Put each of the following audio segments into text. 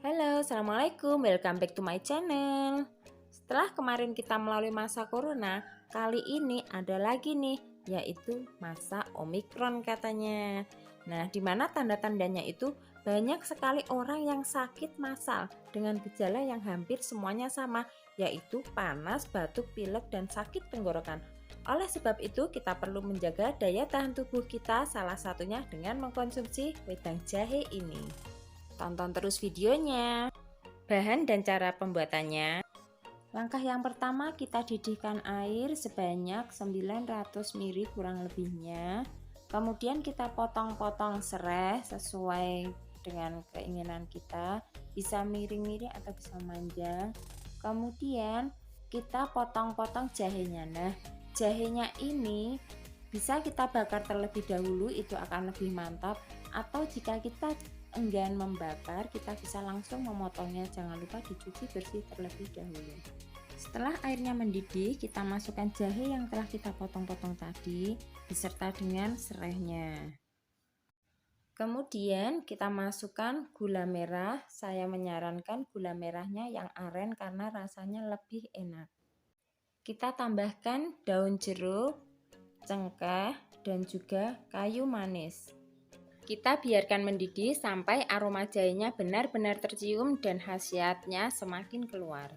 Halo, Assalamualaikum, welcome back to my channel. Setelah kemarin kita melalui masa corona, kali ini ada lagi nih, yaitu masa Omikron katanya. Nah, dimana tanda-tandanya itu banyak sekali orang yang sakit massal dengan gejala yang hampir semuanya sama, yaitu panas, batuk, pilek, dan sakit tenggorokan. Oleh sebab itu, kita perlu menjaga daya tahan tubuh kita, salah satunya dengan mengkonsumsi wedang jahe ini. Tonton terus videonya. Bahan dan cara pembuatannya. Langkah yang pertama, kita didihkan air sebanyak 900 ml kurang lebihnya. Kemudian kita potong-potong serai sesuai dengan keinginan kita, bisa miring-miring atau bisa manjang. Kemudian kita potong-potong jahenya. Nah, jahenya ini bisa kita bakar terlebih dahulu, itu akan lebih mantap. Atau jika kita enggan membakar, kita bisa langsung memotongnya. Jangan lupa dicuci bersih terlebih dahulu. Setelah airnya mendidih, kita masukkan jahe yang telah kita potong-potong tadi beserta dengan serainya. Kemudian kita masukkan gula merah. Saya menyarankan gula merahnya yang aren karena rasanya lebih enak. Kita tambahkan daun jeruk, cengkeh, dan juga kayu manis. Kita biarkan mendidih sampai aroma jahenya benar-benar tercium dan khasiatnya semakin keluar.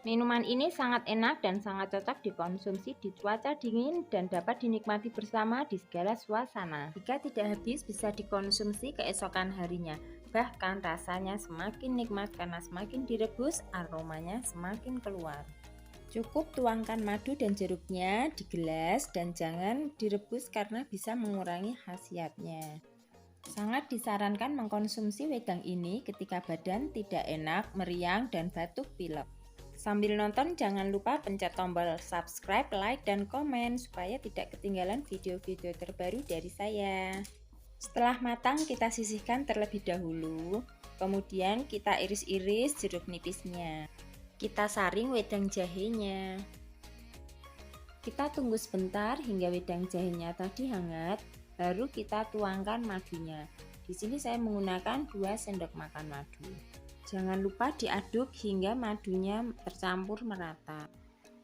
Minuman ini sangat enak dan sangat cocok dikonsumsi di cuaca dingin dan dapat dinikmati bersama di segala suasana. Jika tidak habis, bisa dikonsumsi keesokan harinya. Bahkan rasanya semakin nikmat karena semakin direbus, aromanya semakin keluar. Cukup tuangkan madu dan jeruknya di gelas dan jangan direbus karena bisa mengurangi khasiatnya. Sangat disarankan mengkonsumsi wedang ini ketika badan tidak enak, meriang, dan batuk pilek. Sambil nonton jangan lupa pencet tombol subscribe, like, dan komen supaya tidak ketinggalan video-video terbaru dari saya. Setelah matang kita sisihkan terlebih dahulu, kemudian kita iris-iris jeruk nipisnya. Kita saring wedang jahenya. Kita tunggu sebentar hingga wedang jahenya tadi hangat. Baru kita tuangkan madunya. Di sini saya menggunakan 2 sendok makan madu. Jangan lupa diaduk hingga madunya tercampur merata.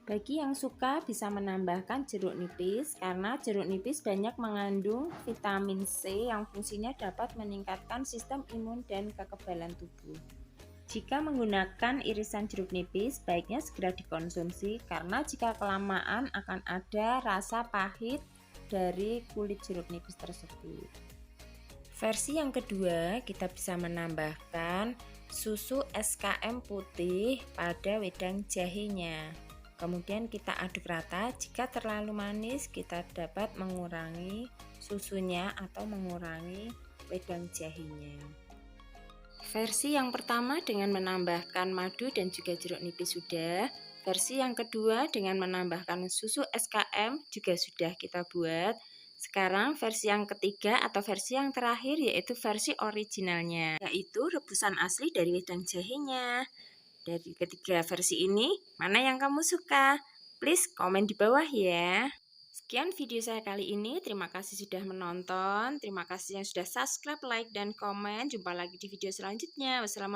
Bagi yang suka bisa menambahkan jeruk nipis karena jeruk nipis banyak mengandung vitamin C yang fungsinya dapat meningkatkan sistem imun dan kekebalan tubuh. Jika menggunakan irisan jeruk nipis, baiknya segera dikonsumsi karena jika kelamaan akan ada rasa pahit dari kulit jeruk nipis tersebut. Versi yang kedua, kita bisa menambahkan susu SKM putih pada wedang jahenya. Kemudian kita aduk rata. Jika terlalu manis, kita dapat mengurangi susunya atau mengurangi wedang jahenya. Versi yang pertama dengan menambahkan madu dan juga jeruk nipis sudah. Versi yang kedua dengan menambahkan susu SKM juga sudah kita buat. Sekarang versi yang ketiga atau versi yang terakhir yaitu versi originalnya, yaitu rebusan asli dari wedang jahenya. Dari ketiga versi ini, mana yang kamu suka? Please komen di bawah ya. Sekian video saya kali ini, terima kasih sudah menonton, terima kasih yang sudah subscribe, like, dan komen. Jumpa lagi di video selanjutnya. Wassalamualaikum.